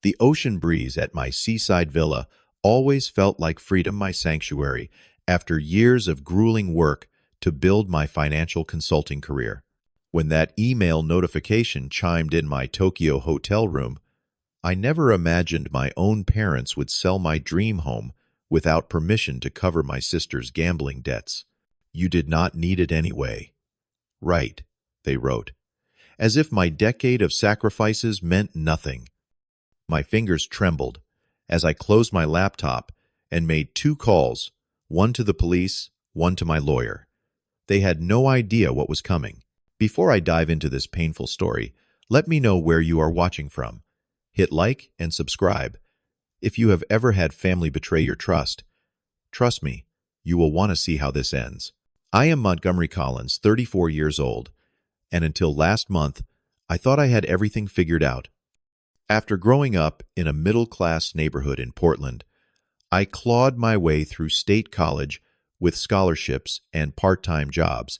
The ocean breeze at my seaside villa always felt like freedom, my sanctuary, after years of grueling work to build my financial consulting career. When that email notification chimed in my Tokyo hotel room, I never imagined my own parents would sell my dream home without permission to cover my sister's gambling debts. "You did not need it anyway." "Right," they wrote, as if my decade of sacrifices meant nothing. My fingers trembled as I closed my laptop and made 2 calls, one to the police, one to my lawyer. They had no idea what was coming. Before I dive into this painful story, let me know where you are watching from. Hit like and subscribe. If you have ever had family betray your trust, trust me, you will want to see how this ends. I am Montgomery Collins, 34 years old, and until last month, I thought I had everything figured out. After growing up in a middle-class neighborhood in Portland, I clawed my way through state college with scholarships and part-time jobs,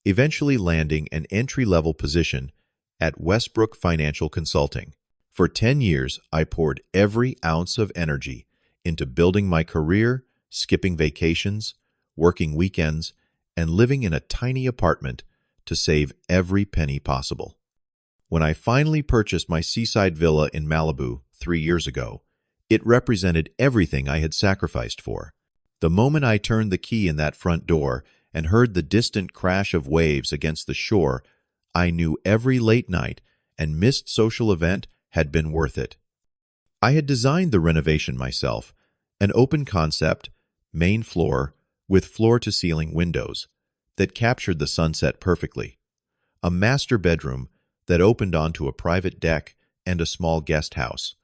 eventually landing an entry-level position at Westbrook Financial Consulting. For 10 years, I poured every ounce of energy into building my career, skipping vacations, working weekends, and living in a tiny apartment to save every penny possible. When I finally purchased my seaside villa in Malibu 3 years ago, it represented everything I had sacrificed for. The moment I turned the key in that front door and heard the distant crash of waves against the shore, I knew every late night and missed social event had been worth it. I had designed the renovation myself, an open concept, main floor, with floor-to-ceiling windows that captured the sunset perfectly, a master bedroom that opened onto a private deck, and a small guest house,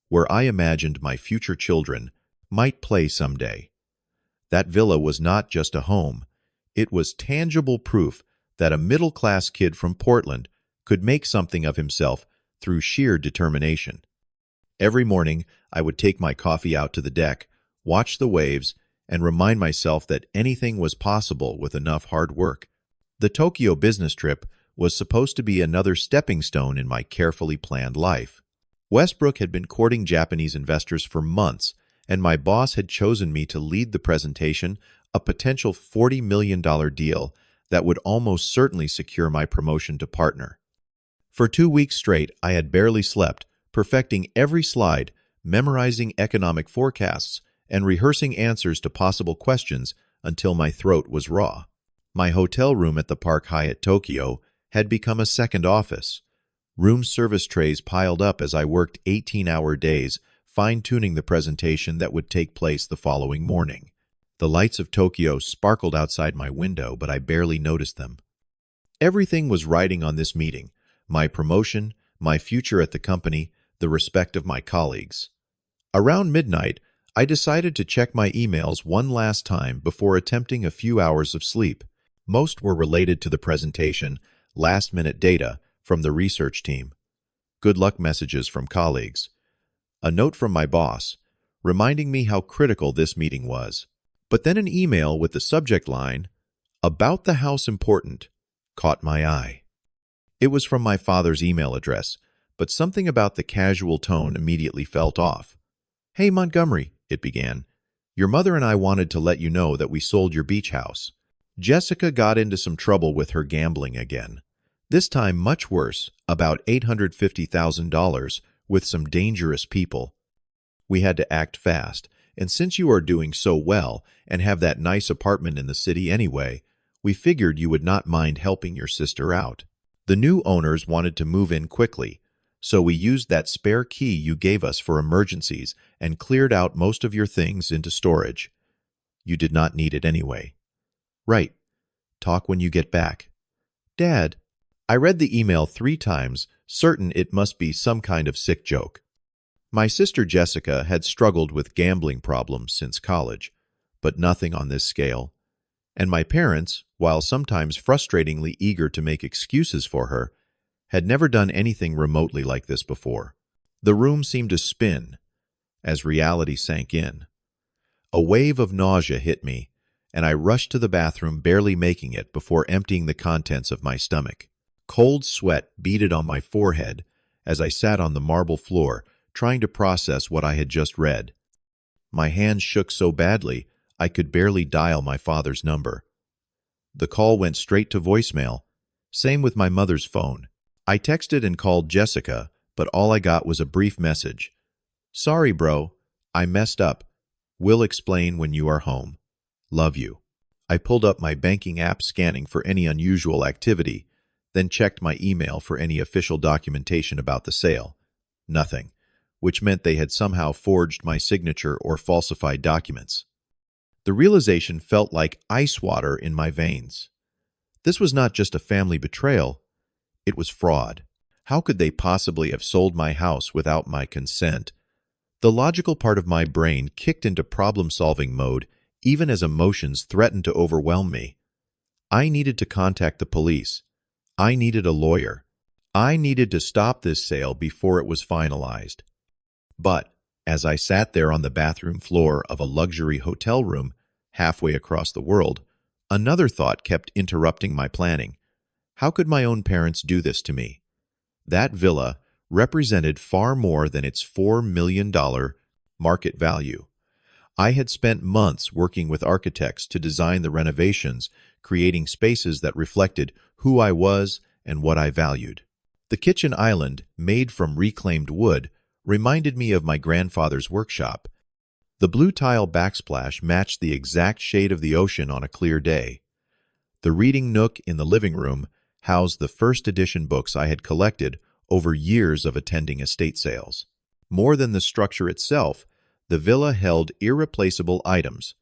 where I imagined my future children might play someday. That villa was not just a home, it was tangible proof that a middle-class kid from Portland could make something of himself through sheer determination. Every morning, I would take my coffee out to the deck, watch the waves, and remind myself that anything was possible with enough hard work. The Tokyo business trip was supposed to be another stepping stone in my carefully planned life. Westbrook had been courting Japanese investors for months, and my boss had chosen me to lead the presentation, a potential $40 million deal that would almost certainly secure my promotion to partner. For 2 weeks straight, I had barely slept, perfecting every slide, memorizing economic forecasts, and rehearsing answers to possible questions until my throat was raw. My hotel room at the Park Hyatt Tokyo had become a second office. Room service trays piled up as I worked 18-hour days, fine-tuning the presentation that would take place the following morning. The lights of Tokyo sparkled outside my window, but I barely noticed them. Everything was riding on this meeting: my promotion, my future at the company, the respect of my colleagues. Around midnight, I decided to check my emails one last time before attempting a few hours of sleep. Most were related to the presentation, last-minute data from the research team, good luck messages from colleagues, a note from my boss reminding me how critical this meeting was. But then an email with the subject line, "About the house important," caught my eye. It was from my father's email address, but something about the casual tone immediately felt off. "Hey, Montgomery," it began. "Your mother and I wanted to let you know that we sold your beach house. Jessica got into some trouble with her gambling again. This time much worse, about $850,000 with some dangerous people. We had to act fast, and since you are doing so well and have that nice apartment in the city anyway, we figured you would not mind helping your sister out. The new owners wanted to move in quickly, so we used that spare key you gave us for emergencies and cleared out most of your things into storage. You did not need it anyway. Right. Talk when you get back. Dad." I read the email 3 times, certain it must be some kind of sick joke. My sister Jessica had struggled with gambling problems since college, but nothing on this scale. And my parents, while sometimes frustratingly eager to make excuses for her, had never done anything remotely like this before. The room seemed to spin as reality sank in. A wave of nausea hit me, and I rushed to the bathroom, barely making it before emptying the contents of my stomach. Cold sweat beaded on my forehead as I sat on the marble floor, trying to process what I had just read. My hands shook so badly, I could barely dial my father's number. The call went straight to voicemail. Same with my mother's phone. I texted and called Jessica, but all I got was a brief message. "Sorry, bro. I messed up. We'll explain when you are home. Love you." I pulled up my banking app scanning for any unusual activity, then checked my email for any official documentation about the sale. Nothing, which meant they had somehow forged my signature or falsified documents. The realization felt like ice water in my veins. This was not just a family betrayal, it was fraud. How could they possibly have sold my house without my consent? The logical part of my brain kicked into problem-solving mode even as emotions threatened to overwhelm me. I needed to contact the police. I needed a lawyer. I needed to stop this sale before it was finalized. But as I sat there on the bathroom floor of a luxury hotel room halfway across the world, another thought kept interrupting my planning. How could my own parents do this to me? That villa represented far more than its $4 million market value. I had spent months working with architects to design the renovations, creating spaces that reflected who I was and what I valued. The kitchen island, made from reclaimed wood, reminded me of my grandfather's workshop. The blue tile backsplash matched the exact shade of the ocean on a clear day. The reading nook in the living room housed the first edition books I had collected over years of attending estate sales. More than the structure itself, the villa held irreplaceable items.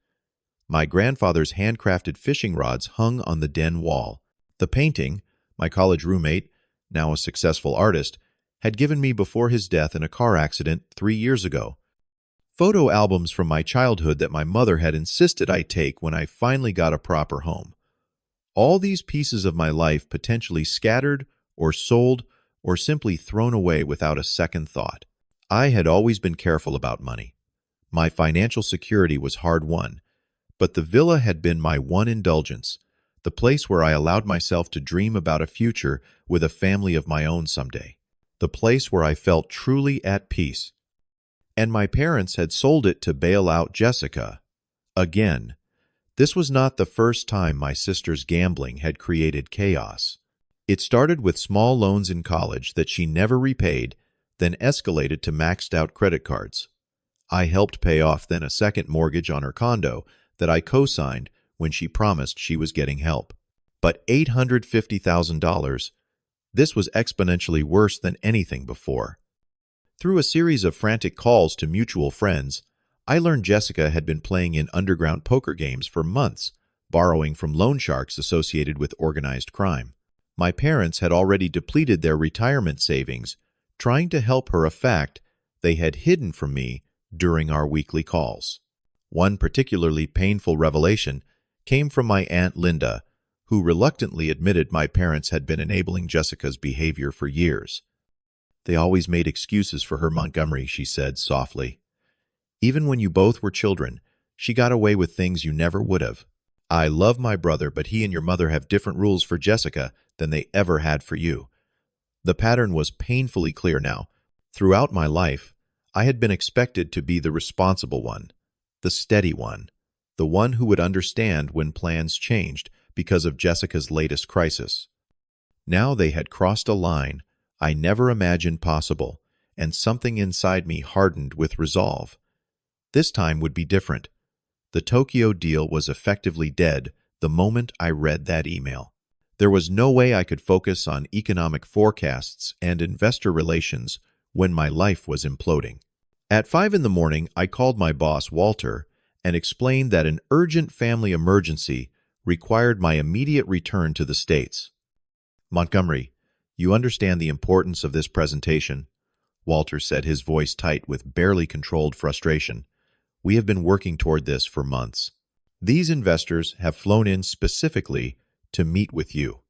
My grandfather's handcrafted fishing rods hung on the den wall. The painting, my college roommate, now a successful artist, had given me before his death in a car accident 3 years ago. Photo albums from my childhood that my mother had insisted I take when I finally got a proper home. All these pieces of my life potentially scattered or sold or simply thrown away without a second thought. I had always been careful about money. My financial security was hard-won, but the villa had been my one indulgence, the place where I allowed myself to dream about a future with a family of my own someday, the place where I felt truly at peace. And my parents had sold it to bail out Jessica. Again, this was not the first time my sister's gambling had created chaos. It started with small loans in college that she never repaid, then escalated to maxed-out credit cards. I helped pay off then a second mortgage on her condo that I co-signed when she promised she was getting help. But $850,000, this was exponentially worse than anything before. Through a series of frantic calls to mutual friends, I learned Jessica had been playing in underground poker games for months, borrowing from loan sharks associated with organized crime. My parents had already depleted their retirement savings, trying to help her, a fact they had hidden from me during our weekly calls. One particularly painful revelation came from my Aunt Linda, who reluctantly admitted my parents had been enabling Jessica's behavior for years. "They always made excuses for her, Montgomery," she said softly. "Even when you both were children, she got away with things you never would have. I love my brother, but he and your mother have different rules for Jessica than they ever had for you." The pattern was painfully clear now. Throughout my life, I had been expected to be the responsible one, the steady one, the one who would understand when plans changed because of Jessica's latest crisis. Now they had crossed a line I never imagined possible, and something inside me hardened with resolve. This time would be different. The Tokyo deal was effectively dead the moment I read that email. There was no way I could focus on economic forecasts and investor relations when my life was imploding. At 5 in the morning, I called my boss, Walter, and explained that an urgent family emergency required my immediate return to the States. "Montgomery, you understand the importance of this presentation," Walter said, his voice tight with barely controlled frustration. "We have been working toward this for months. These investors have flown in specifically to meet with you."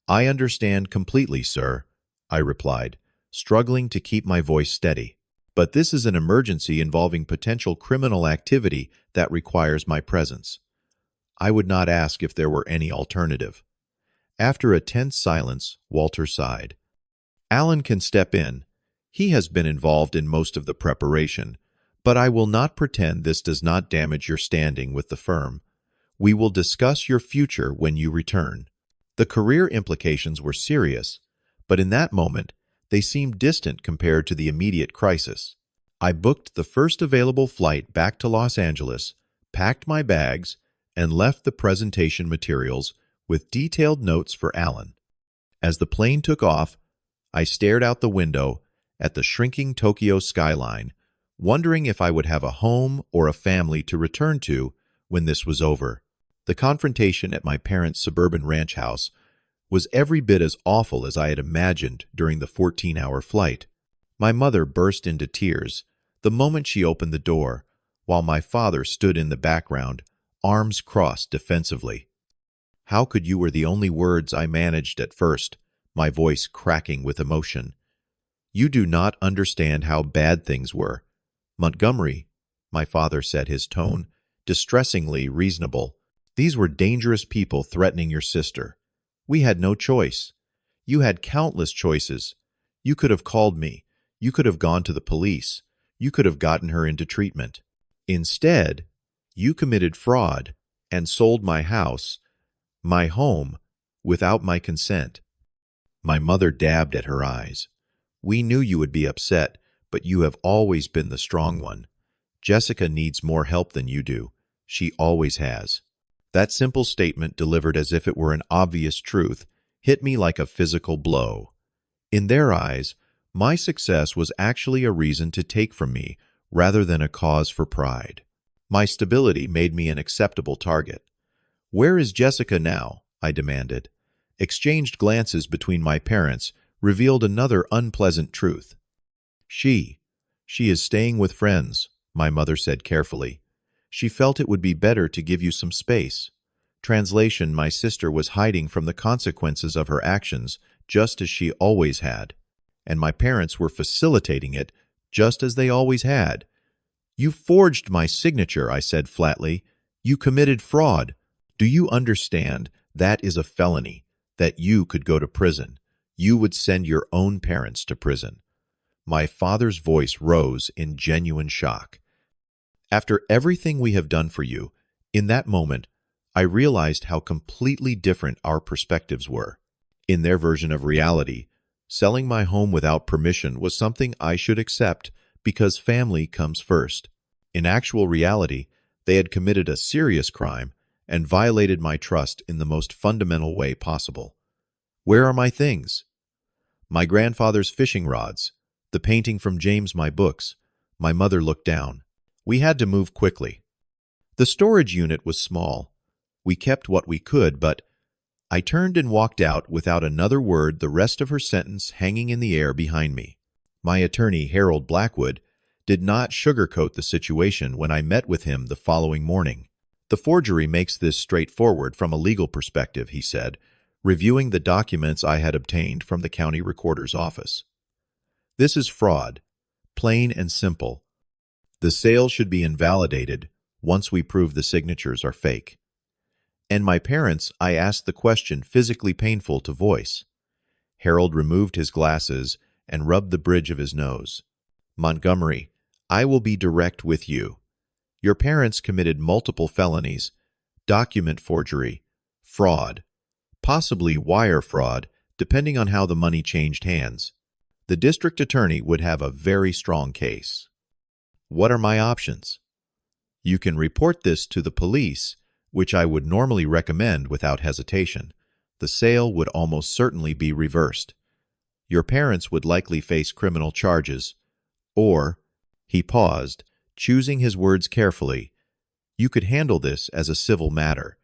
"I understand completely, sir," I replied, struggling to keep my voice steady. "But this is an emergency involving potential criminal activity that requires my presence. I would not ask if there were any alternative." After a tense silence, Walter sighed. "Alan can step in. He has been involved in most of the preparation, but I will not pretend this does not damage your standing with the firm. We will discuss your future when you return." The career implications were serious, but in that moment, they seemed distant compared to the immediate crisis. I booked the first available flight back to Los Angeles, packed my bags, and left the presentation materials with detailed notes for Alan. As the plane took off, I stared out the window at the shrinking Tokyo skyline, wondering if I would have a home or a family to return to when this was over. The confrontation at my parents' suburban ranch house was every bit as awful as I had imagined during the 14-hour flight. My mother burst into tears the moment she opened the door, while my father stood in the background, arms crossed defensively. "How could you" were the only words I managed at first, my voice cracking with emotion. "You do not understand how bad things were. Montgomery," my father said, his tone distressingly reasonable. "These were dangerous people threatening your sister. We had no choice. You had countless choices. You could have called me. You could have gone to the police. You could have gotten her into treatment. Instead, you committed fraud and sold my house, my home, without my consent." My mother dabbed at her eyes. "We knew you would be upset, but you have always been the strong one. Jessica needs more help than you do. She always has." That simple statement, delivered as if it were an obvious truth, hit me like a physical blow. In their eyes, my success was actually a reason to take from me rather than a cause for pride. My stability made me an acceptable target. "Where is Jessica now?" I demanded. Exchanged glances between my parents revealed another unpleasant truth. She is staying with friends," my mother said carefully. "She felt it would be better to give you some space." Translation: my sister was hiding from the consequences of her actions, just as she always had. And my parents were facilitating it, just as they always had. "You forged my signature," I said flatly. "You committed fraud. Do you understand that is a felony, that you could go to prison? You would send your own parents to prison." My father's voice rose in genuine shock. "After everything we have done for you," in that moment, I realized how completely different our perspectives were. In their version of reality, selling my home without permission was something I should accept because family comes first. In actual reality, they had committed a serious crime and violated my trust in the most fundamental way possible. "Where are my things?" "My grandfather's fishing rods, the painting from James, my books." My mother looked down. "We had to move quickly. The storage unit was small. We kept what we could, but—" I turned and walked out without another word, the rest of her sentence hanging in the air behind me. My attorney, Harold Blackwood, did not sugarcoat the situation when I met with him the following morning. "The forgery makes this straightforward from a legal perspective," he said, reviewing the documents I had obtained from the county recorder's office. "This is fraud, plain and simple. The sale should be invalidated once we prove the signatures are fake." "And my parents?" I asked, the question physically painful to voice. Harold removed his glasses and rubbed the bridge of his nose. "Montgomery, I will be direct with you. Your parents committed multiple felonies: document forgery, fraud, possibly wire fraud, depending on how the money changed hands. The district attorney would have a very strong case. What are my options? You can report this to the police, which I would normally recommend without hesitation. The sale would almost certainly be reversed. Your parents would likely face criminal charges. Or," he paused, choosing his words carefully, "you could handle this as a civil matter.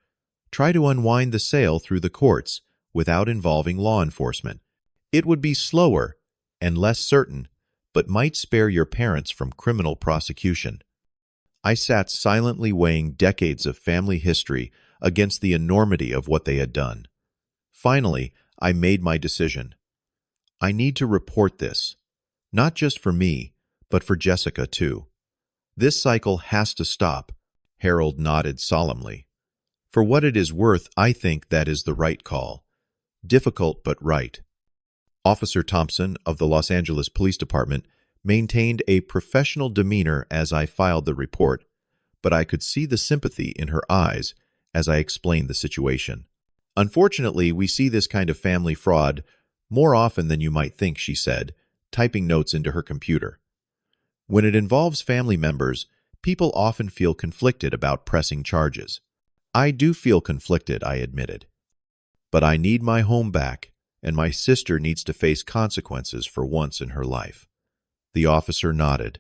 Try to unwind the sale through the courts without involving law enforcement. It would be slower and less certain, but might spare your parents from criminal prosecution." I sat silently, weighing decades of family history against the enormity of what they had done. Finally, I made my decision. I need to report this, not just for me, but for Jessica too. This cycle has to stop. Harold nodded solemnly. "For what it is worth, I think that is the right call. Difficult but right." Officer Thompson of the Los Angeles Police Department maintained a professional demeanor as I filed the report, but I could see the sympathy in her eyes as I explained the situation. Unfortunately, we see this kind of family fraud more often than you might think, she said, typing notes into her computer. When it involves family members, people often feel conflicted about pressing charges. I do feel conflicted, I admitted. But I need my home back, and my sister needs to face consequences for once in her life. The officer nodded.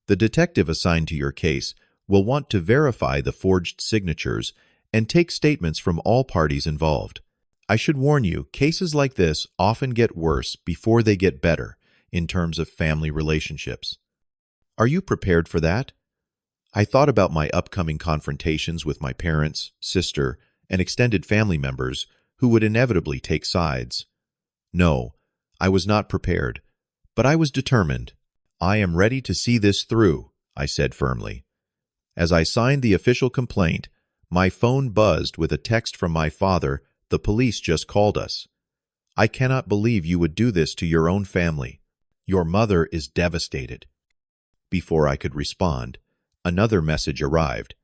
The detective assigned to your case will want to verify the forged signatures and take statements from all parties involved. I should warn you, cases like this often get worse before they get better in terms of family relationships. Are you prepared for that? I thought about my upcoming confrontations with my parents, sister, and extended family members who would inevitably take sides. No, I was not prepared, but I was determined. I am ready to see this through, I said firmly. As I signed the official complaint, my phone buzzed with a text from my father. The police just called us. I cannot believe you would do this to your own family. Your mother is devastated. Before I could respond, another message arrived.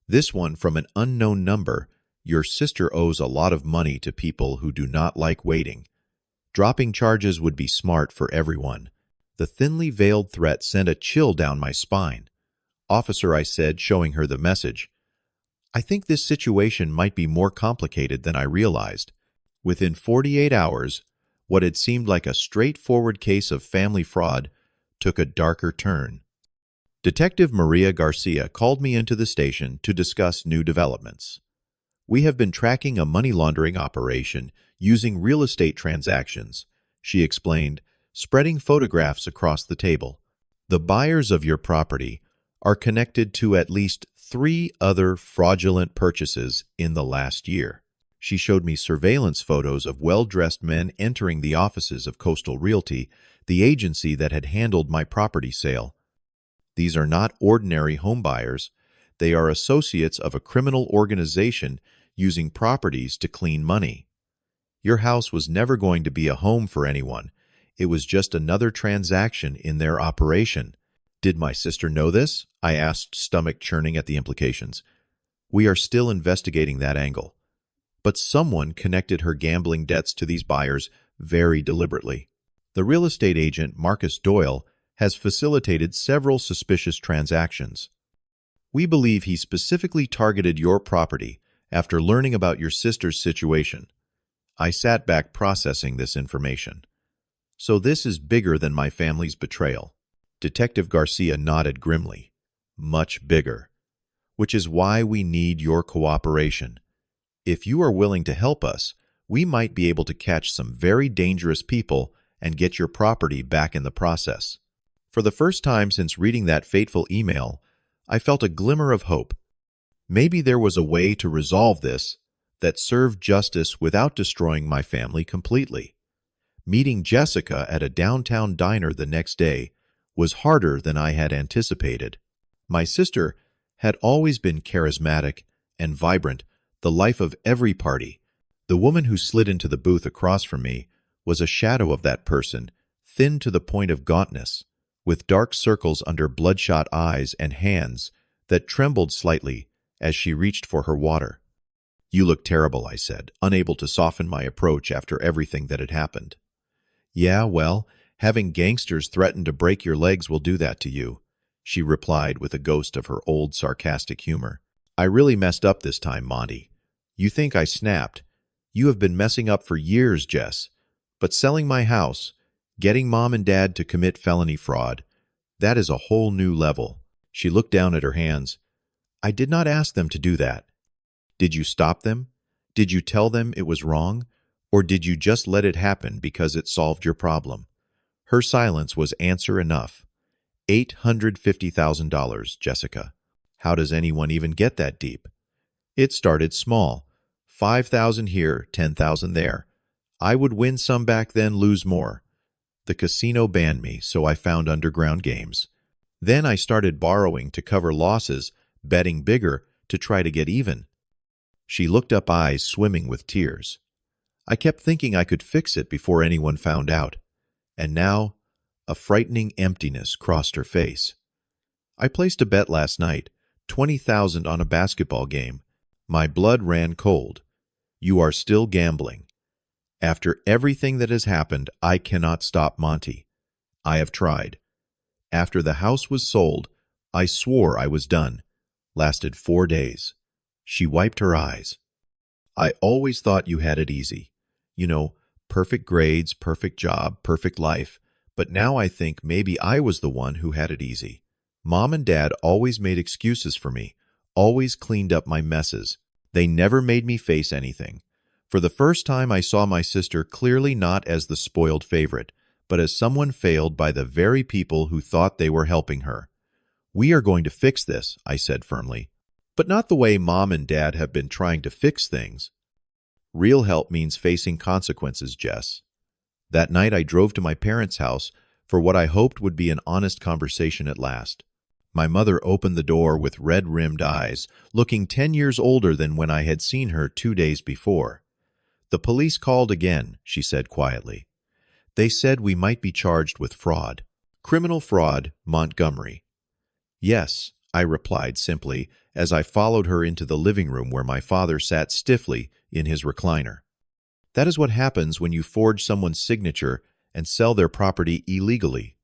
This one from an unknown number. Your sister owes a lot of money to people who do not like waiting. Dropping charges would be smart for everyone. The thinly veiled threat sent a chill down my spine. Officer, I said, showing her the message, I think this situation might be more complicated than I realized. Within 48 hours, what had seemed like a straightforward case of family fraud took a darker turn. Detective Maria Garcia called me into the station to discuss new developments. We have been tracking a money laundering operation using real estate transactions, she explained, spreading photographs across the table. The buyers of your property are connected to at least 3 other fraudulent purchases in the last year. She showed me surveillance photos of well-dressed men entering the offices of Coastal Realty, the agency that had handled my property sale. These are not ordinary homebuyers. They are associates of a criminal organization using properties to clean money. Your house was never going to be a home for anyone. It was just another transaction in their operation. Did my sister know this? I asked, stomach churning at the implications. We are still investigating that angle. But someone connected her gambling debts to these buyers very deliberately. The real estate agent, Marcus Doyle, has facilitated several suspicious transactions. We believe he specifically targeted your property after learning about your sister's situation. I sat back processing this information. So this is bigger than my family's betrayal. Detective Garcia nodded grimly. Much bigger. Which is why we need your cooperation. If you are willing to help us, we might be able to catch some very dangerous people and get your property back in the process. For the first time since reading that fateful email, I felt a glimmer of hope. Maybe there was a way to resolve this that served justice without destroying my family completely. Meeting Jessica at a downtown diner the next day was harder than I had anticipated. My sister had always been charismatic and vibrant, the life of every party. The woman who slid into the booth across from me was a shadow of that person, thin to the point of gauntness, with dark circles under bloodshot eyes and hands that trembled slightly as she reached for her water. You look terrible, I said, unable to soften my approach after everything that had happened. Yeah, well, having gangsters threaten to break your legs will do that to you, she replied with a ghost of her old sarcastic humor. I really messed up this time, Monty. You think I snapped. You have been messing up for years, Jess. But selling my house, getting Mom and Dad to commit felony fraud, that is a whole new level. She looked down at her hands. I did not ask them to do that. Did you stop them? Did you tell them it was wrong? Or did you just let it happen because it solved your problem? Her silence was answer enough. $850,000, Jessica. How does anyone even get that deep? It started small. 5,000 here, 10,000 there. I would win some back then, lose more. The casino banned me, so I found underground games. Then I started borrowing to cover losses, betting bigger to try to get even. She looked up, eyes swimming with tears. I kept thinking I could fix it before anyone found out. And now, a frightening emptiness crossed her face. I placed a bet last night, 20,000 on a basketball game. My blood ran cold. You are still gambling. After everything that has happened, I cannot stop Monty. I have tried. After the house was sold, I swore I was done. Lasted 4 days. She wiped her eyes. I always thought you had it easy. You know, perfect grades, perfect job, perfect life. But now I think maybe I was the one who had it easy. Mom and Dad always made excuses for me, always cleaned up my messes. They never made me face anything. For the first time, I saw my sister clearly not as the spoiled favorite, but as someone failed by the very people who thought they were helping her. We are going to fix this, I said firmly. But not the way Mom and Dad have been trying to fix things. Real help means facing consequences, Jess. That night I drove to my parents' house for what I hoped would be an honest conversation at last. My mother opened the door with red-rimmed eyes, looking 10 years older than when I had seen her 2 days before. The police called again, she said quietly. They said we might be charged with fraud. Criminal fraud, Montgomery. Yes, I replied simply as I followed her into the living room where my father sat stiffly in his recliner. That is what happens when you forge someone's signature and sell their property illegally.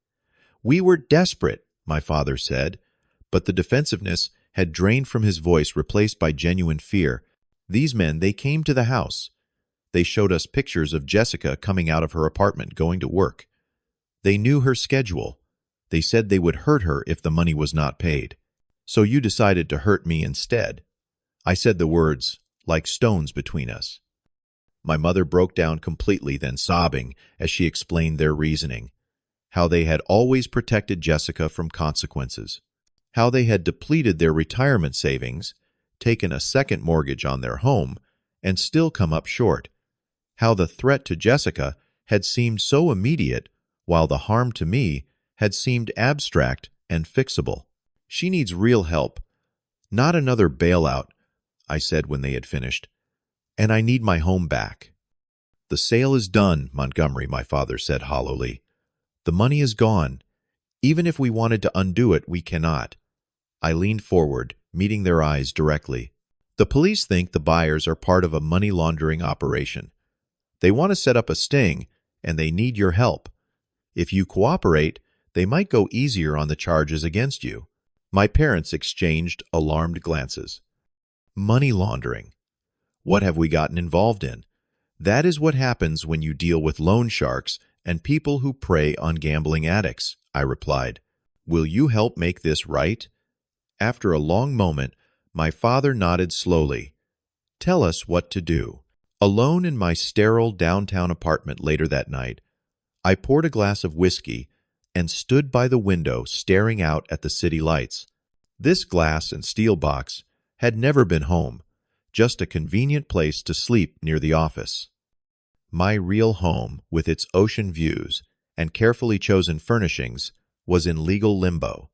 We were desperate, my father said, but the defensiveness had drained from his voice, replaced by genuine fear. These men, they came to the house. They showed us pictures of Jessica coming out of her apartment, going to work. They knew her schedule. They said they would hurt her if the money was not paid. So you decided to hurt me instead. I said the words, like stones between us. My mother broke down completely, then sobbing as she explained their reasoning. How they had always protected Jessica from consequences. How they had depleted their retirement savings, taken a second mortgage on their home, and still come up short. How the threat to Jessica had seemed so immediate, while the harm to me had seemed abstract and fixable. She needs real help, not another bailout, I said when they had finished. And I need my home back. The sale is done, Montgomery, my father said hollowly. The money is gone. Even if we wanted to undo it, we cannot. I leaned forward, meeting their eyes directly. The police think the buyers are part of a money laundering operation. They want to set up a sting, and they need your help. If you cooperate, they might go easier on the charges against you. My parents exchanged alarmed glances. Money laundering. What have we gotten involved in? That is what happens when you deal with loan sharks and people who prey on gambling addicts, I replied. Will you help make this right? After a long moment, my father nodded slowly. Tell us what to do. Alone in my sterile downtown apartment later that night, I poured a glass of whiskey and stood by the window staring out at the city lights. This glass and steel box had never been home, just a convenient place to sleep near the office. My real home, with its ocean views and carefully chosen furnishings, was in legal limbo.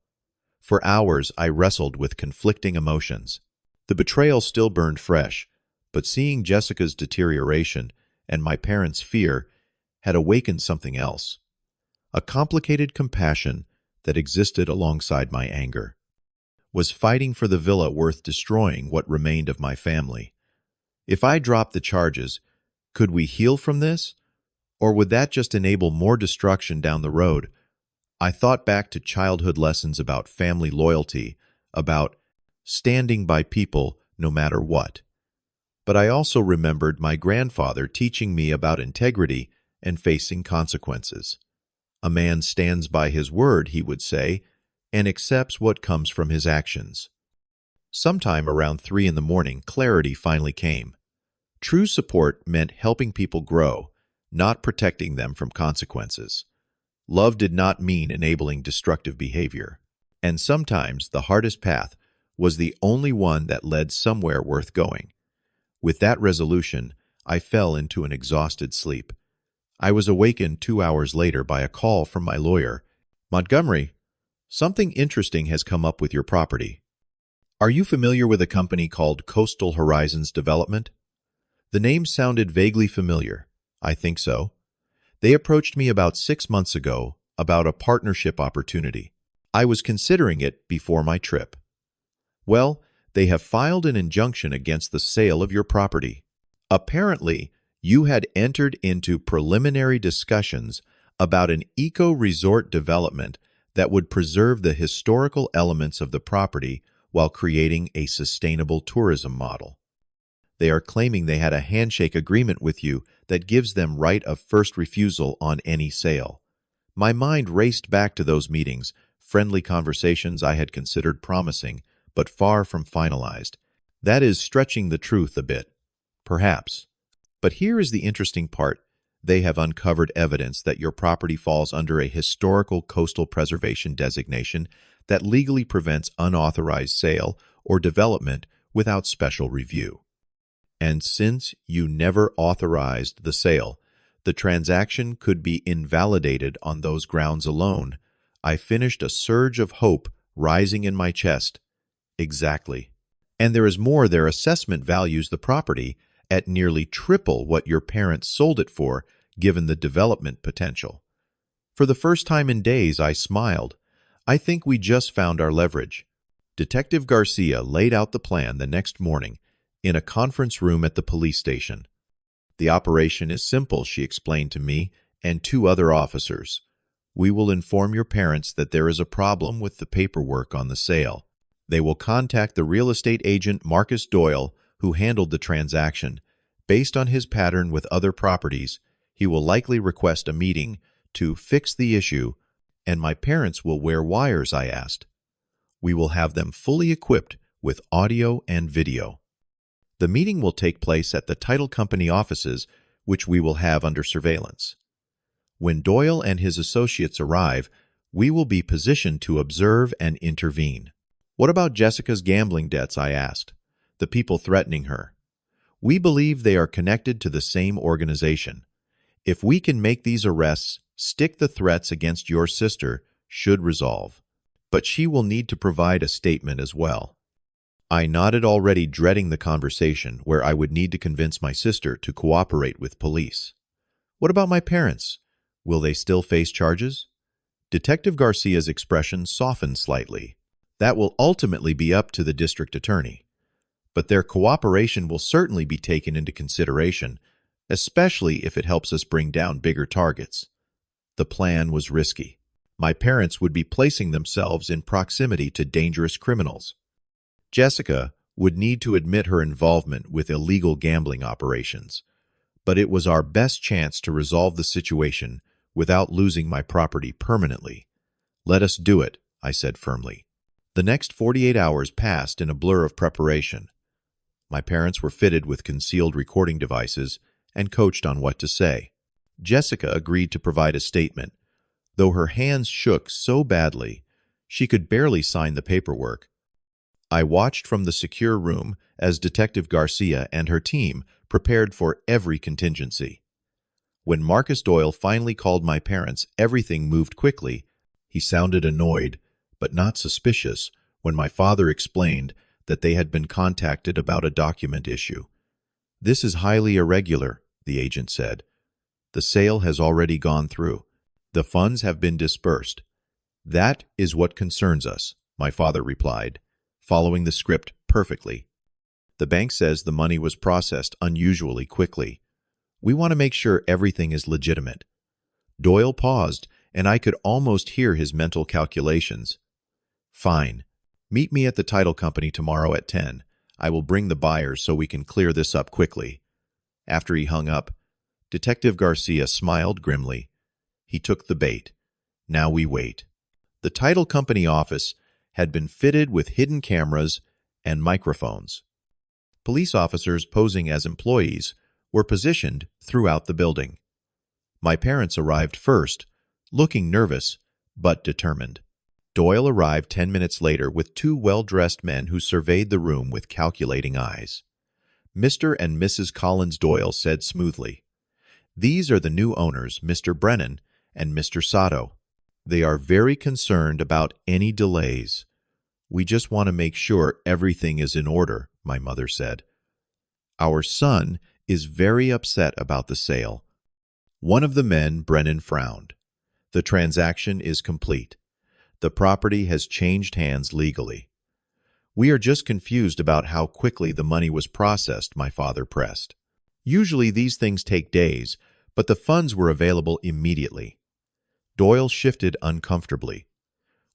For hours I wrestled with conflicting emotions. The betrayal still burned fresh, but seeing Jessica's deterioration and my parents' fear had awakened something else. A complicated compassion that existed alongside my anger. Was fighting for the villa worth destroying what remained of my family? If I dropped the charges, could we heal from this? Or would that just enable more destruction down the road? I thought back to childhood lessons about family loyalty, about standing by people no matter what. But I also remembered my grandfather teaching me about integrity and facing consequences. A man stands by his word, he would say, and accepts what comes from his actions. Sometime around 3 in the morning, clarity finally came. True support meant helping people grow, not protecting them from consequences. Love did not mean enabling destructive behavior. And sometimes the hardest path was the only one that led somewhere worth going. With that resolution, I fell into an exhausted sleep. I was awakened 2 hours later by a call from my lawyer. Montgomery, something interesting has come up with your property. Are you familiar with a company called Coastal Horizons Development? The name sounded vaguely familiar. I think so. They approached me about 6 months ago about a partnership opportunity. I was considering it before my trip. Well, they have filed an injunction against the sale of your property. Apparently, you had entered into preliminary discussions about an eco-resort development that would preserve the historical elements of the property while creating a sustainable tourism model. They are claiming they had a handshake agreement with you that gives them right of first refusal on any sale. My mind raced back to those meetings, friendly conversations I had considered promising, but far from finalized. That is stretching the truth a bit, perhaps. But here is the interesting part. They have uncovered evidence that your property falls under a historical coastal preservation designation that legally prevents unauthorized sale or development without special review. And since you never authorized the sale, the transaction could be invalidated on those grounds alone. I finished a surge of hope rising in my chest. Exactly. And there is more. Their assessment values the property at nearly triple what your parents sold it for, given the development potential. For the first time in days, I smiled. I think we just found our leverage. Detective Garcia laid out the plan the next morning in a conference room at the police station. The operation is simple, she explained to me and two other officers. We will inform your parents that there is a problem with the paperwork on the sale. They will contact the real estate agent Marcus Doyle, who handled the transaction. Based on his pattern with other properties, he will likely request a meeting to fix the issue, and my parents will wear wires, I asked. We will have them fully equipped with audio and video. The meeting will take place at the title company offices, which we will have under surveillance. When Doyle and his associates arrive, we will be positioned to observe and intervene. What about Jessica's gambling debts, I asked, the people threatening her. We believe they are connected to the same organization. If we can make these arrests, stick the threats against your sister should resolve. But she will need to provide a statement as well. I nodded, already dreading the conversation where I would need to convince my sister to cooperate with police. What about my parents? Will they still face charges? Detective Garcia's expression softened slightly. That will ultimately be up to the district attorney. But their cooperation will certainly be taken into consideration, especially if it helps us bring down bigger targets. The plan was risky. My parents would be placing themselves in proximity to dangerous criminals. Jessica would need to admit her involvement with illegal gambling operations, but it was our best chance to resolve the situation without losing my property permanently. Let us do it, I said firmly. The next 48 hours passed in a blur of preparation. My parents were fitted with concealed recording devices and coached on what to say. Jessica agreed to provide a statement, though her hands shook so badly she could barely sign the paperwork. I watched from the secure room as Detective Garcia and her team prepared for every contingency. When Marcus Doyle finally called my parents, everything moved quickly. He sounded annoyed, but not suspicious, when my father explained that they had been contacted about a document issue. This is highly irregular, the agent said. The sale has already gone through. The funds have been dispersed. That is what concerns us, my father replied, following the script perfectly. The bank says the money was processed unusually quickly. We want to make sure everything is legitimate. Doyle paused, and I could almost hear his mental calculations. Fine. Meet me at the title company tomorrow at 10. I will bring the buyers so we can clear this up quickly. After he hung up, Detective Garcia smiled grimly. He took the bait. Now we wait. The title company office had been fitted with hidden cameras and microphones. Police officers posing as employees were positioned throughout the building. My parents arrived first, looking nervous but determined. Doyle arrived 10 minutes later with two well-dressed men who surveyed the room with calculating eyes. Mr. and Mrs. Collins Doyle said smoothly, "These are the new owners, Mr. Brennan and Mr. Sato. They are very concerned about any delays. We just want to make sure everything is in order," my mother said. "Our son is very upset about the sale. One of the men, Brennan, frowned. The transaction is complete. The property has changed hands legally. We are just confused about how quickly the money was processed, my father pressed. Usually these things take days, but the funds were available immediately. Doyle shifted uncomfortably.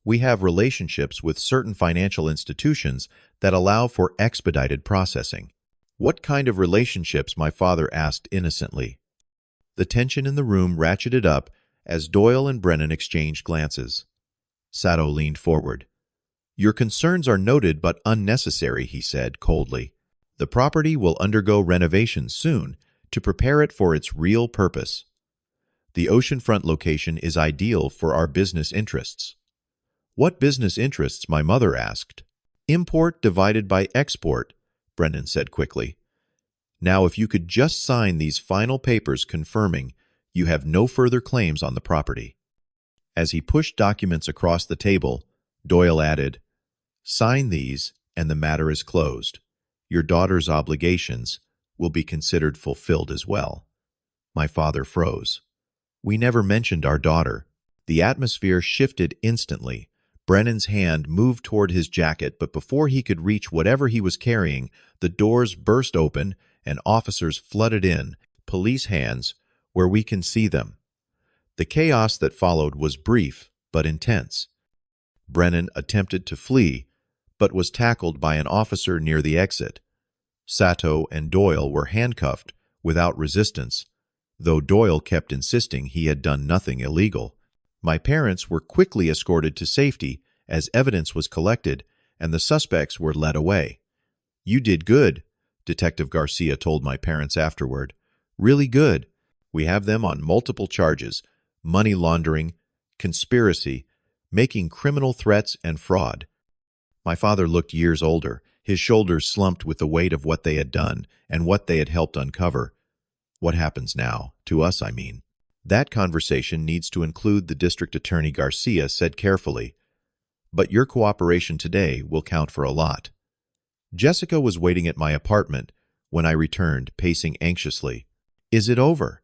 We have relationships with certain financial institutions that allow for expedited processing. What kind of relationships? My father asked innocently. The tension in the room ratcheted up as Doyle and Brennan exchanged glances. Sato leaned forward. Your concerns are noted but unnecessary, he said coldly. The property will undergo renovations soon to prepare it for its real purpose. The oceanfront location is ideal for our business interests. What business interests? My mother asked. Import divided by export, Brennan said quickly. Now, if you could just sign these final papers confirming you have no further claims on the property. As he pushed documents across the table, Doyle added, Sign these and the matter is closed. Your daughter's obligations will be considered fulfilled as well. My father froze. We never mentioned our daughter. The atmosphere shifted instantly. Brennan's hand moved toward his jacket, but before he could reach whatever he was carrying, the doors burst open and officers flooded in, police hands, where we can see them. The chaos that followed was brief but intense. Brennan attempted to flee, but was tackled by an officer near the exit. Sato and Doyle were handcuffed without resistance, though Doyle kept insisting he had done nothing illegal. My parents were quickly escorted to safety as evidence was collected and the suspects were led away. You did good, Detective Garcia told my parents afterward. Really good. We have them on multiple charges: money laundering, conspiracy, making criminal threats, and fraud. My father looked years older, his shoulders slumped with the weight of what they had done and what they had helped uncover. What happens now? To us, I mean. That conversation needs to include the District Attorney, Garcia said carefully. But your cooperation today will count for a lot. Jessica was waiting at my apartment when I returned, pacing anxiously. Is it over?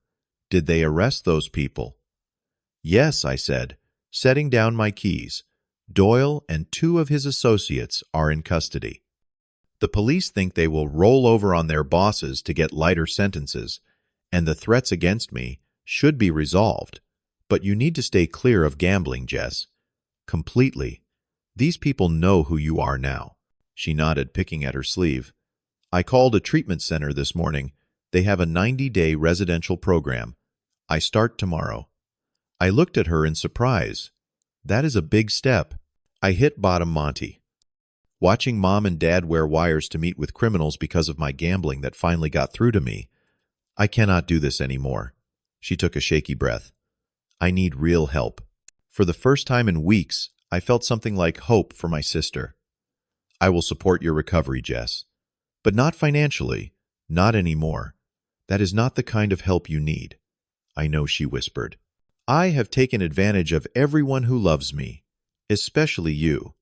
Did they arrest those people? Yes, I said, setting down my keys. Doyle and 2 of his associates are in custody. The police think they will roll over on their bosses to get lighter sentences, and the threats against me should be resolved. But you need to stay clear of gambling, Jess. Completely. These people know who you are now. She nodded, picking at her sleeve. I called a treatment center this morning. They have a 90-day residential program. I start tomorrow. I looked at her in surprise. That is a big step. I hit bottom, Monty. Watching Mom and Dad wear wires to meet with criminals because of my gambling that finally got through to me. I cannot do this anymore. She took a shaky breath. I need real help. For the first time in weeks, I felt something like hope for my sister. I will support your recovery, Jess. But not financially. Not anymore. That is not the kind of help you need. I know, she whispered. I have taken advantage of everyone who loves me, especially you.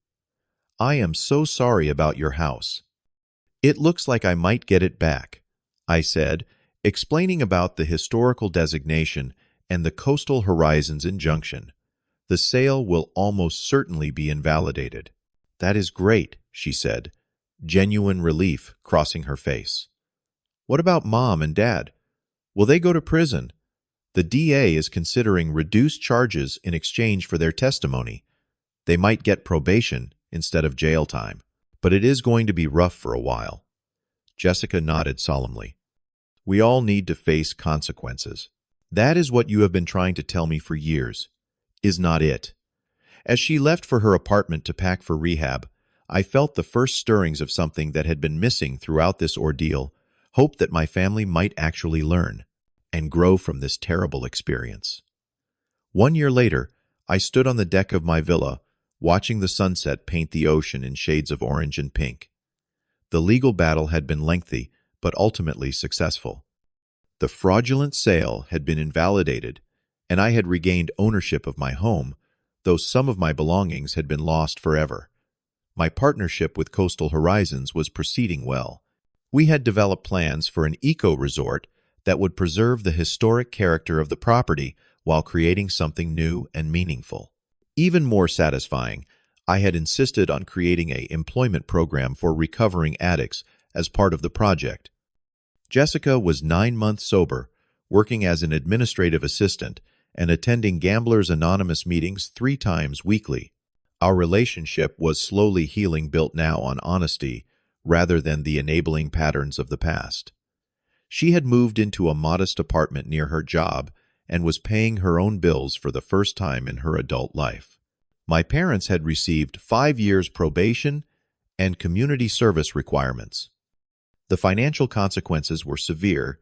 I am so sorry about your house. It looks like I might get it back, I said, explaining about the historical designation and the Coastal Horizons injunction. The sale will almost certainly be invalidated. That is great, she said, genuine relief crossing her face. What about Mom and Dad? Will they go to prison? The DA is considering reduced charges in exchange for their testimony. They might get probation instead of jail time, but it is going to be rough for a while. Jessica nodded solemnly. We all need to face consequences. That is what you have been trying to tell me for years. Is not it? As she left for her apartment to pack for rehab, I felt the first stirrings of something that had been missing throughout this ordeal, hope that my family might actually learn and grow from this terrible experience. 1 year later, I stood on the deck of my villa, watching the sunset paint the ocean in shades of orange and pink. The legal battle had been lengthy, but ultimately successful. The fraudulent sale had been invalidated, and I had regained ownership of my home, though some of my belongings had been lost forever. My partnership with Coastal Horizons was proceeding well. We had developed plans for an eco-resort that would preserve the historic character of the property while creating something new and meaningful. Even more satisfying, I had insisted on creating an employment program for recovering addicts as part of the project. Jessica was 9 months sober, working as an administrative assistant and attending Gamblers Anonymous meetings 3 times weekly. Our relationship was slowly healing, built now on honesty rather than the enabling patterns of the past. She had moved into a modest apartment near her job and was paying her own bills for the first time in her adult life. My parents had received 5 years probation and community service requirements. The financial consequences were severe.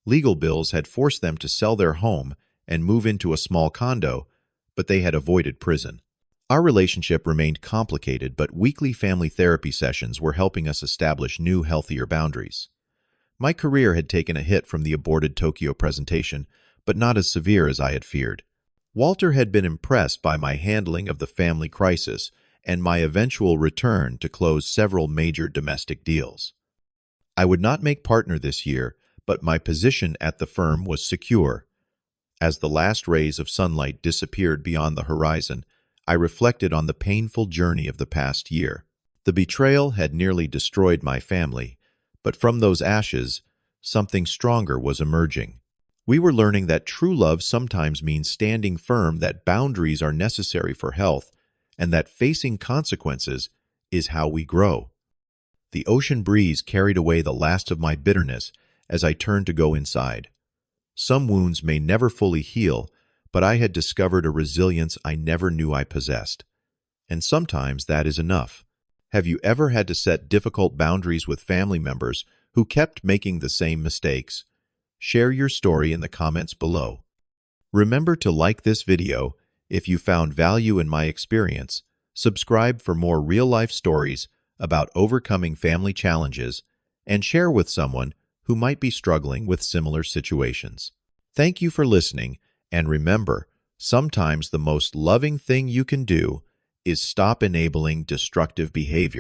Legal bills had forced them to sell their home and move into a small condo, but they had avoided prison. Our relationship remained complicated, but weekly family therapy sessions were helping us establish new, healthier boundaries. My career had taken a hit from the aborted Tokyo presentation, but not as severe as I had feared. Walter had been impressed by my handling of the family crisis and my eventual return to close several major domestic deals. I would not make partner this year, but my position at the firm was secure. As the last rays of sunlight disappeared beyond the horizon, I reflected on the painful journey of the past year. The betrayal had nearly destroyed my family, but from those ashes, something stronger was emerging. We were learning that true love sometimes means standing firm, that boundaries are necessary for health, and that facing consequences is how we grow. The ocean breeze carried away the last of my bitterness as I turned to go inside. Some wounds may never fully heal, but I had discovered a resilience I never knew I possessed. And sometimes that is enough. Have you ever had to set difficult boundaries with family members who kept making the same mistakes? Share your story in the comments below. Remember to like this video if you found value in my experience, subscribe for more real-life stories about overcoming family challenges, and share with someone who might be struggling with similar situations. Thank you for listening, and remember, sometimes the most loving thing you can do is stop enabling destructive behavior.